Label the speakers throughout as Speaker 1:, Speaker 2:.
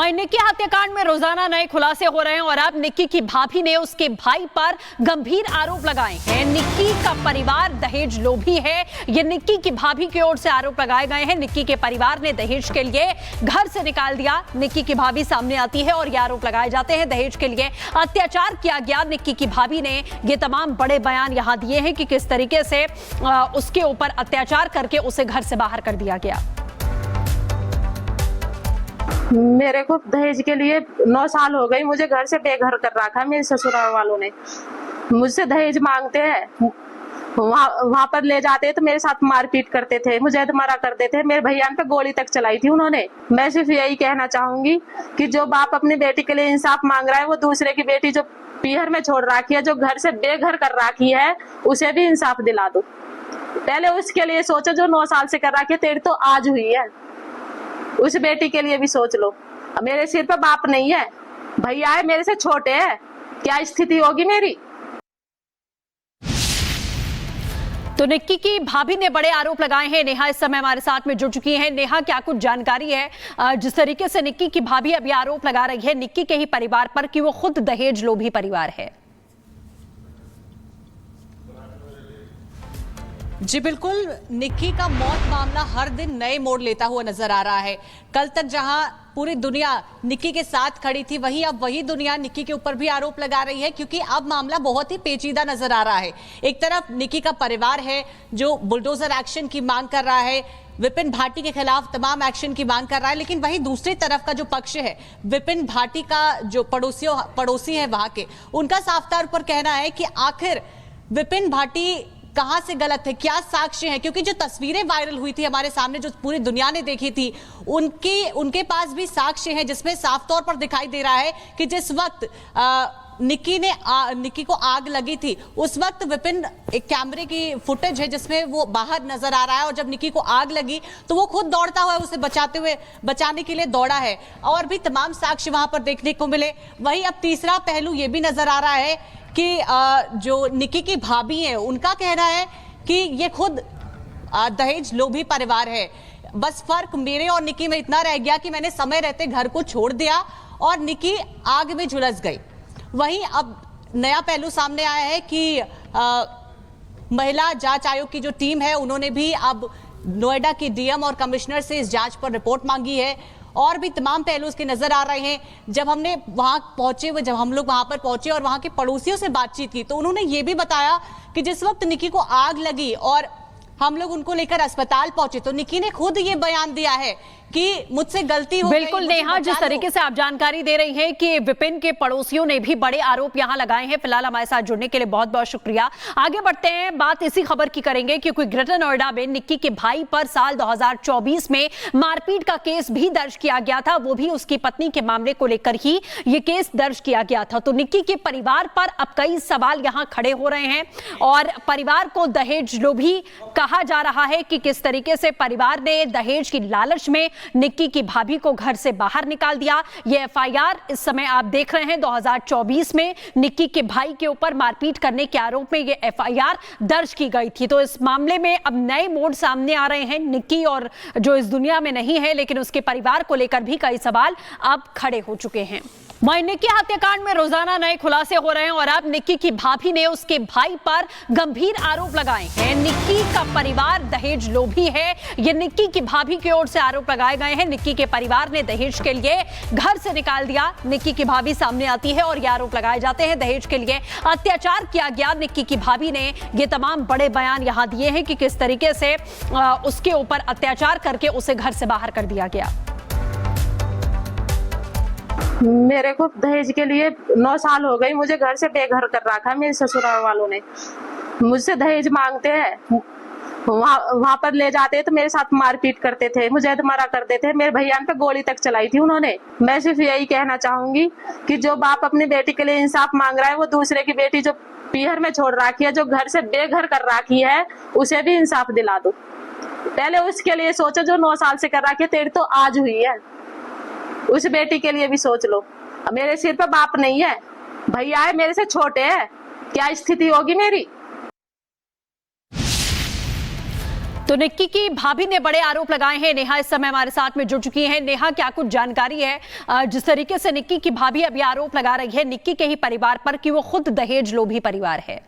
Speaker 1: वहीं निक्की हत्याकांड में रोजाना नए खुलासे हो रहे हैं और अब निक्की की भाभी ने उसके भाई पर गंभीर आरोप लगाए हैं। निक्की का परिवार दहेज लोभी है, ये निक्की की भाभी की ओर से आरोप लगाए गए हैं। निक्की के परिवार ने दहेज के लिए घर से निकाल दिया। निक्की की भाभी सामने आती है और ये आरोप लगाए जाते हैं दहेज के लिए अत्याचार किया गया। निक्की की भाभी ने ये तमाम बड़े बयान यहां दिए हैं कि किस तरीके से उसके ऊपर अत्याचार करके उसे घर से बाहर कर दिया गया।
Speaker 2: मेरे को दहेज के लिए 9 साल हो गई, मुझे घर से बेघर कर रखा है। मेरे ससुराल वालों ने मुझसे दहेज मांगते हैं, वहां पर ले जाते तो मेरे साथ मारपीट करते थे, मुझे मारा करते थे। मेरे भैया पे गोली तक चलाई थी उन्होंने। मैं सिर्फ यही कहना चाहूंगी कि जो बाप अपनी बेटी के लिए इंसाफ मांग रहा है, वो दूसरे की बेटी जो पीहर में छोड़ रखी है, जो घर से बेघर कर रखी है, उसे भी इंसाफ दिला दो। पहले उसके लिए सोचो जो 9 साल से कर रखी है, तेरी तो आज हुई है। उस बेटी के लिए भी सोच लो। मेरे सिर पर बाप नहीं है, भैया है मेरे से छोटे है, क्या स्थिति होगी मेरी।
Speaker 1: तो निक्की की भाभी ने बड़े आरोप लगाए हैं। नेहा इस समय हमारे साथ में जुड़ चुकी हैं। नेहा, क्या कुछ जानकारी है जिस तरीके से निक्की की भाभी अभी आरोप लगा रही है निक्की के ही परिवार पर कि वो खुद दहेज लोभी परिवार है?
Speaker 3: जी बिल्कुल, निक्की का मौत मामला हर दिन नए मोड़ लेता हुआ नजर आ रहा है। कल तक जहां पूरी दुनिया निक्की के साथ खड़ी थी, वहीं अब वही दुनिया निक्की के ऊपर भी आरोप लगा रही है, क्योंकि अब मामला बहुत ही पेचीदा नजर आ रहा है। एक तरफ निक्की का परिवार है जो बुलडोजर एक्शन की मांग कर रहा है, विपिन भाटी के खिलाफ तमाम एक्शन की मांग कर रहा है, लेकिन वहीं दूसरी तरफ का जो पक्ष है, विपिन भाटी का जो पड़ोसी है वहां के, उनका साफ तौर पर कहना है कि आखिर विपिन भाटी कहां से गलत है, क्या साक्ष्य है, क्योंकि जो तस्वीरें वायरल हुई थी हमारे सामने, जो पूरी दुनिया ने देखी थी, उनके पास भी साक्ष्य है जिसमें साफ तौर पर दिखाई दे रहा है कि जिस वक्त निक्की को आग लगी थी, उस वक्त विपिन, एक कैमरे की फुटेज है जिसमें वो बाहर नजर आ रहा है, और जब निक्की को आग लगी तो वो खुद दौड़ता हुआ उसे बचाने के लिए दौड़ा है, और भी तमाम साक्ष्य वहां पर देखने को मिले। वहीं अब तीसरा पहलू ये भी नजर आ रहा है कि जो निक्की की भाभी है, उनका कहना है कि ये खुद दहेज लोभी परिवार है। बस फर्क मेरे और निक्की में इतना रह गया कि मैंने समय रहते घर को छोड़ दिया और निक्की आग में झुलस गई। वहीं अब नया पहलू सामने आया है कि महिला जांच आयोग की जो टीम है, उन्होंने भी अब नोएडा की डीएम और कमिश्नर से इस जांच पर रिपोर्ट मांगी है, और भी तमाम पहलू उसके नजर आ रहे हैं। जब हम लोग वहां पर पहुंचे और वहां के पड़ोसियों से बातचीत की, तो उन्होंने ये भी बताया कि जिस वक्त निक्की को आग लगी और हम लोग उनको लेकर अस्पताल पहुंचे, तो निक्की ने खुद ये बयान दिया है कि मुझसे गलती हो गई।
Speaker 1: बिल्कुल नेहा, जिस तरीके से आप जानकारी दे रही हैं कि विपिन के पड़ोसियों ने भी बड़े आरोप यहां लगाए हैं। फिलहाल हमारे साथ जुड़ने के लिए बहुत बहुत शुक्रिया। आगे बढ़ते हैं, बात इसी खबर की करेंगे क्योंकि ग्रेटर नोएडा में निक्की के भाई पर साल 2024 में मारपीट का केस भी दर्ज किया गया था, वो भी उसकी पत्नी के मामले को लेकर ही ये केस दर्ज किया गया था। तो निक्की के परिवार पर अब कई सवाल यहां खड़े हो रहे हैं और परिवार को दहेज लोभी कहा जा रहा है कि किस तरीके से परिवार ने दहेज की लालच में निक्की की भाभी को घर से बाहर निकाल दिया। ये एफआईआर इस समय आप देख रहे हैं 2024 में निक्की के भाई के ऊपर मारपीट करने के आरोप में ये एफआईआर दर्ज की गई थी। तो इस मामले में अब नए मोड़ सामने आ रहे हैं। निक्की और जो इस दुनिया में नहीं है, लेकिन उसके परिवार को लेकर भी कई सवाल अब खड़े हो चुके हैं। वहीं निक्की हत्याकांड में रोजाना नए खुलासे हो रहे हैं और अब निक्की की भाभी ने उसके भाई पर गंभीर आरोप लगाए हैं। निक्की का परिवार दहेज लोभी है, ये निक्की की भाभी की ओर से आरोप लगाए गए हैं। निक्की के परिवार ने दहेज के लिए घर से निकाल दिया। निक्की की भाभी सामने आती है और ये आरोप लगाए जाते हैं दहेज के लिए अत्याचार किया गया। निक्की की भाभी ने ये तमाम बड़े बयान यहां दिए हैं कि किस तरीके से उसके ऊपर अत्याचार करके उसे घर से बाहर कर दिया गया।
Speaker 2: मेरे को दहेज के लिए 9 साल हो गई, मुझे घर से बेघर कर रखा है। मेरे ससुराल वालों ने मुझसे दहेज मांगते हैं, वहां पर ले जाते तो मेरे साथ मारपीट करते थे, मुझे मारा करते थे। मेरे भैया पे गोली तक चलाई थी उन्होंने। मैं सिर्फ यही कहना चाहूंगी कि जो बाप अपनी बेटी के लिए इंसाफ मांग रहा है, वो दूसरे की बेटी जो पीहर में छोड़ रखी है, जो घर से बेघर कर रखी है, उसे भी इंसाफ दिला दो। पहले उसके लिए सोचो जो 9 साल से कर रखी है, तेरी तो आज हुई है। उस बेटी के लिए भी सोच लो। मेरे सिर पर बाप नहीं है, भैया है मेरे से छोटे है, क्या स्थिति होगी मेरी।
Speaker 1: तो निक्की की भाभी ने बड़े आरोप लगाए हैं। नेहा इस समय हमारे साथ में जुड़ चुकी हैं। नेहा, क्या कुछ जानकारी है जिस तरीके से निक्की की भाभी अभी आरोप लगा रही है निक्की के ही परिवार पर कि वो खुद दहेज लोभी परिवार है?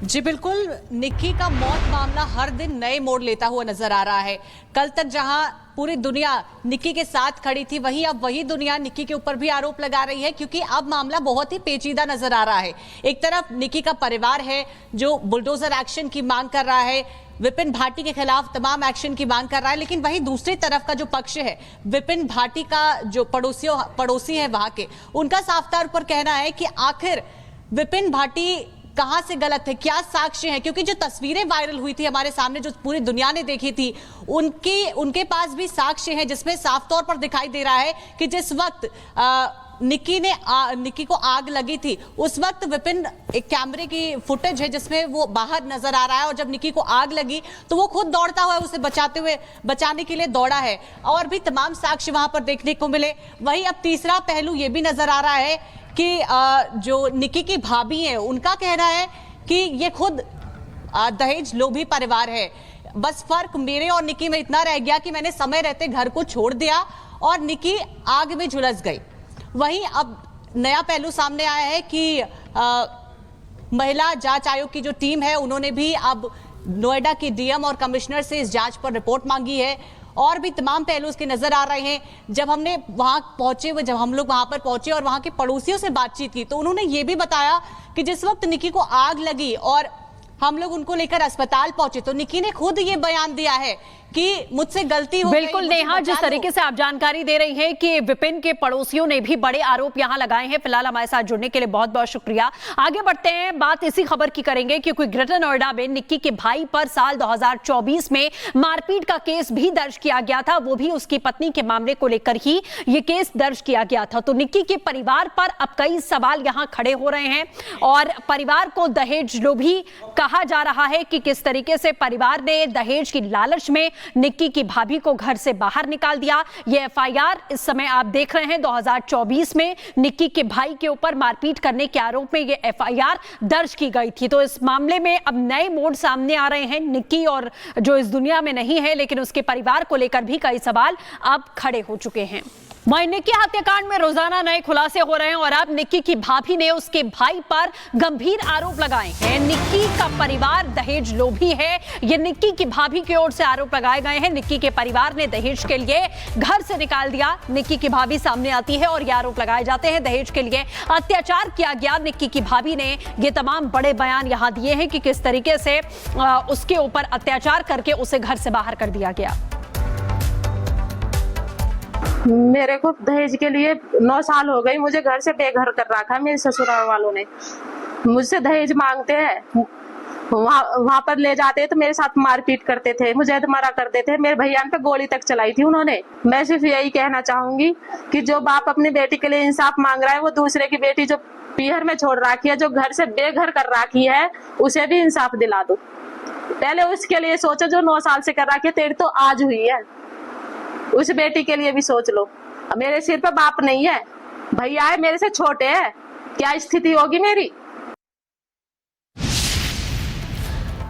Speaker 3: जी बिल्कुल, निक्की का मौत मामला हर दिन नए मोड़ लेता हुआ नजर आ रहा है। कल तक जहां पूरी दुनिया निक्की के साथ खड़ी थी, वहीं अब वही दुनिया निक्की के ऊपर भी आरोप लगा रही है, क्योंकि अब मामला बहुत ही पेचीदा नजर आ रहा है। एक तरफ निक्की का परिवार है जो बुलडोजर एक्शन की मांग कर रहा है, विपिन भाटी के खिलाफ तमाम एक्शन की मांग कर रहा है, लेकिन वहीं दूसरी तरफ का जो पक्ष है, विपिन भाटी का जो पड़ोसी है वहां के, उनका साफ तौर पर कहना है कि आखिर विपिन भाटी कहां से गलत है, क्या साक्ष्य है, क्योंकि जो तस्वीरें वायरल हुई थी हमारे सामने, जो पूरी दुनिया ने देखी थी, उनके पास भी साक्ष्य है जिसमें साफ तौर पर दिखाई दे रहा है कि जिस वक्त निक्की को आग लगी थी, उस वक्त विपिन, एक कैमरे की फुटेज है जिसमें वो बाहर नजर आ रहा है, और जब निक्की को आग लगी तो वो खुद दौड़ता हुआ उसे बचाने के लिए दौड़ा है, और भी तमाम साक्ष्य वहां पर देखने को मिले। वहीं अब तीसरा पहलू ये भी नजर आ रहा है कि जो निक्की की भाभी है, उनका कहना है कि ये खुद दहेज लोभी परिवार है। बस फर्क मेरे और निक्की में इतना रह गया कि मैंने समय रहते घर को छोड़ दिया और निक्की आग में झुलस गई। वहीं अब नया पहलू सामने आया है कि महिला जांच आयोग की जो टीम है, उन्होंने भी अब नोएडा की डीएम और कमिश्नर से इस जांच पर रिपोर्ट मांगी है, और भी तमाम पहलू उसके नजर आ रहे हैं। जब हम लोग वहां पर पहुंचे और वहां के पड़ोसियों से बातचीत की, तो उन्होंने ये भी बताया कि जिस वक्त निक्की को आग लगी और हम लोग उनको लेकर अस्पताल पहुंचे, तो निक्की ने खुद ये बयान दिया है कि मुझसे गलती हो गई।
Speaker 1: बिल्कुल नेहा, जिस तरीके से आप जानकारी दे रही हैं कि विपिन के पड़ोसियों ने भी बड़े आरोप यहां लगाए हैं। फिलहाल हमारे साथ जुड़ने के लिए बहुत बहुत शुक्रिया। आगे बढ़ते हैं, बात इसी खबर की करेंगे क्योंकि ग्रेटर नोएडा में निक्की के भाई पर साल 2024 में मारपीट का केस भी दर्ज किया गया था, वो भी उसकी पत्नी के मामले को लेकर ही ये केस दर्ज किया गया था। तो निक्की के परिवार पर अब कई सवाल यहां खड़े हो रहे हैं, और परिवार को दहेज लोभी कहा जा रहा है कि किस तरीके से परिवार ने दहेज की लालच में निक्की की भाभी को घर से बाहर निकाल दिया। ये एफआईआर इस समय आप देख रहे हैं, 2024 में निक्की के भाई के ऊपर मारपीट करने के आरोप में ये एफआईआर दर्ज की गई थी। तो इस मामले में अब नए मोड़ सामने आ रहे हैं। निक्की और जो इस दुनिया में नहीं है, लेकिन उसके परिवार को लेकर भी कई सवाल अब खड़े हो चुके हैं। वहीं निक्की हत्याकांड में रोजाना नए खुलासे हो रहे हैं, और अब निक्की की भाभी ने उसके भाई पर गंभीर आरोप लगाए हैं। निक्की का परिवार दहेज लोभी है, ये निक्की की भाभी की ओर से आरोप लगाए गए हैं। निक्की के परिवार ने दहेज के लिए घर से निकाल दिया। निक्की की भाभी सामने आती है और ये आरोप लगाए जाते हैं दहेज के लिए अत्याचार किया गया। निक्की की भाभी ने ये तमाम बड़े बयान यहां दिए हैं कि किस तरीके से उसके ऊपर अत्याचार करके उसे घर से बाहर कर दिया गया।
Speaker 2: मेरे को दहेज के लिए 9 साल हो गई, मुझे घर से बेघर कर रखा है मेरे ससुराल वालों ने। मुझसे दहेज मांगते हैं, वहां पर ले जाते तो मेरे साथ मारपीट करते थे, मुझे मारा करते थे, मेरे भैया पे गोली तक चलाई थी उन्होंने। मैं सिर्फ यही कहना चाहूंगी कि जो बाप अपनी बेटी के लिए इंसाफ मांग रहा है, वो दूसरे की बेटी जो पीहर में छोड़ रखी है, जो घर से बेघर कर रखी है, उसे भी इंसाफ दिला दो। पहले उसके लिए सोचो जो 9 साल से कर रखी है, तेरी तो आज हुई है, उस बेटी के लिए भी सोच लो। मेरे सिर पर बाप नहीं है, भैया है मेरे से छोटे हैं, क्या स्थिति होगी मेरी।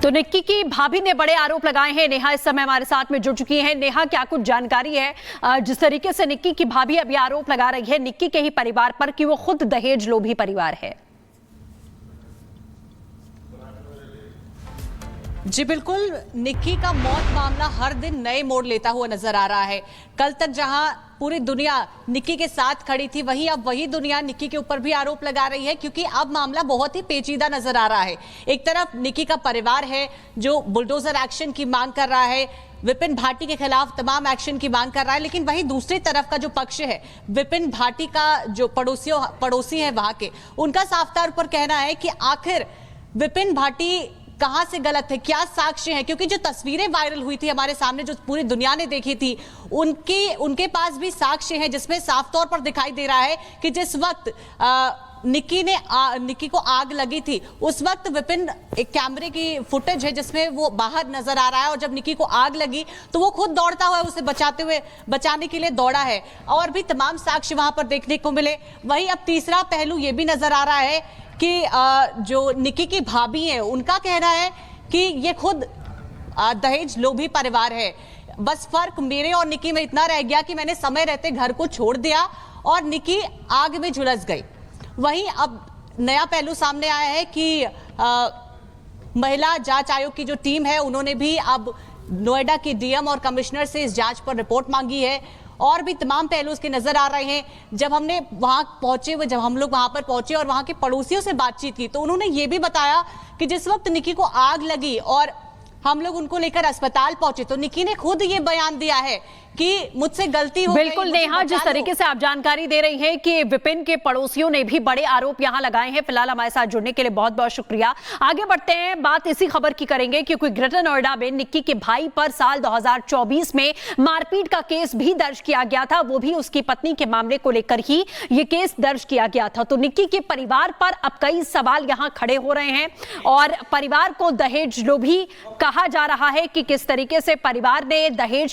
Speaker 1: तो निक्की की भाभी ने बड़े आरोप लगाए हैं। नेहा इस समय हमारे साथ में जुड़ चुकी है। नेहा, क्या कुछ जानकारी है जिस तरीके से निक्की की भाभी अभी आरोप लगा रही है निक्की के ही परिवार पर कि वो खुद दहेज लोभी परिवार है?
Speaker 3: जी बिल्कुल, निक्की का मौत मामला हर दिन नए मोड़ लेता हुआ नजर आ रहा है। कल तक जहां पूरी दुनिया निक्की के साथ खड़ी थी, वहीं अब वही दुनिया निक्की के ऊपर भी आरोप लगा रही है, क्योंकि अब मामला बहुत ही पेचीदा नजर आ रहा है। एक तरफ निक्की का परिवार है जो बुलडोजर एक्शन की मांग कर रहा है, विपिन भाटी के खिलाफ तमाम एक्शन की मांग कर रहा है, लेकिन वहीं दूसरी तरफ का जो पक्ष है, विपिन भाटी का जो पड़ोसी है वहां के, उनका साफ तौर पर कहना है कि आखिर विपिन भाटी कहां से गलत है, क्या साक्ष्य है, क्योंकि जो तस्वीरें वायरल हुई थी हमारे सामने, जो पूरी दुनिया ने देखी थी, उनके पास भी साक्ष्य है जिसमें साफ तौर पर दिखाई दे रहा है कि जिस वक्त निक्की को आग लगी थी, उस वक्त विपिन, एक कैमरे की फुटेज है जिसमें वो बाहर नजर आ रहा है, और जब निक्की को आग लगी तो वो खुद दौड़ता हुआ उसे बचाने के लिए दौड़ा है, और भी तमाम साक्ष्य वहां पर देखने को मिले। वहीं अब तीसरा पहलू ये भी नजर आ रहा है कि जो निकी की भाभी है उनका कहना है कि ये खुद दहेज लोभी परिवार है। बस फर्क मेरे और निकी में इतना रह गया कि मैंने समय रहते घर को छोड़ दिया और निकी आग में झुलस गई। वहीं अब नया पहलू सामने आया है कि महिला जांच आयोग की जो टीम है उन्होंने भी अब नोएडा की डीएम और कमिश्नर से इस जांच पर रिपोर्ट मांगी है और भी तमाम पहलू उसके नजर आ रहे हैं। जब हम लोग वहां पर पहुंचे और वहां के पड़ोसियों से बातचीत की तो उन्होंने ये भी बताया कि जिस वक्त निकी को आग लगी और हम लोग उनको लेकर अस्पताल पहुंचे तो निकी ने खुद ये बयान दिया है कि मुझसे गलती हो गई।
Speaker 1: बिल्कुल नेहा, जिस तरीके से आप जानकारी दे रही हैं कि विपिन के पड़ोसियों ने भी बड़े आरोप यहां लगाए हैं। फिलहाल हमारे साथ जुड़ने के लिए बहुत बहुत शुक्रिया। आगे बढ़ते हैं, बात इसी खबर की करेंगे क्योंकि ग्रेटर नोएडा में निक्की के भाई पर साल 2024 में मारपीट का केस भी दर्ज किया गया था, वो भी उसकी पत्नी के मामले को लेकर ही ये केस दर्ज किया गया था। तो निक्की के परिवार पर अब कई सवाल यहां खड़े हो रहे हैं और परिवार को दहेज लोभी कहा जा रहा है कि किस तरीके से परिवार ने दहेज